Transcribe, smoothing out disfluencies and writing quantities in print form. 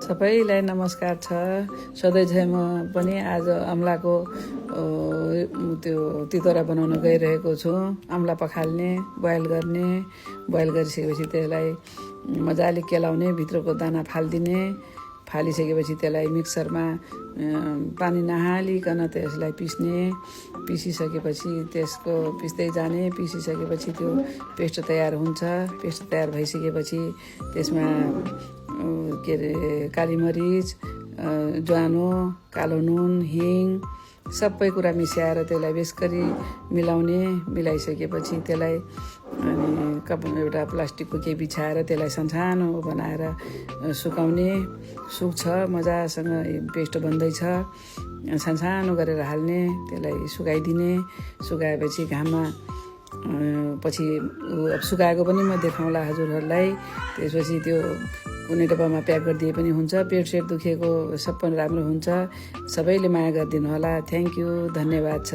सबैलाई नमस्कार छ। सधैँ झै म पनि आज अमलाको त्यो तितौरा बनाउन गइरहेको छु। अमला पखाल्ने, बोइल गर्ने, बोइल गरिसकेपछि त्यसलाई मजाले केलाउने, भित्रको दाना फालिदिने, फालिसकेपछि त्यसलाई मिक्सरमा पानी नहालिकन त्यसलाई पिसिसकेपछि त्यसको पिस्दै जाने, पिसिसकेपछि त्यो पेस्ट तयार हुन्छ। पेस्ट तयार भइसकेपछि त्यसमा के अरे काली मरिच, ज्वानो, कालो नुन, हिङ सबै कुरा मिसाएर त्यसलाई बेसरी मिलाउने। मिलाइसकेपछि त्यसलाई अनि एउटा प्लास्टिकको केही बिछाएर त्यसलाई सानो बनाएर सुकाउने। सुक्छ, मजासँग पेस्ट बन्दैछ, सानो गरेर हाल्ने, त्यसलाई सुकाइदिने। सुकाएपछि घाममा पछि सुकाएको पनि म देखाउँला हजुरहरूलाई। त्यसपछि त्यो कुनै डब्बामा प्याक गरिदिए पनि हुन्छ। पेट दुखेको सबै राम्रो हुन्छ। सबैले माया गरिदिनु होला। थ्याङ्क यू, धन्यवाद छ।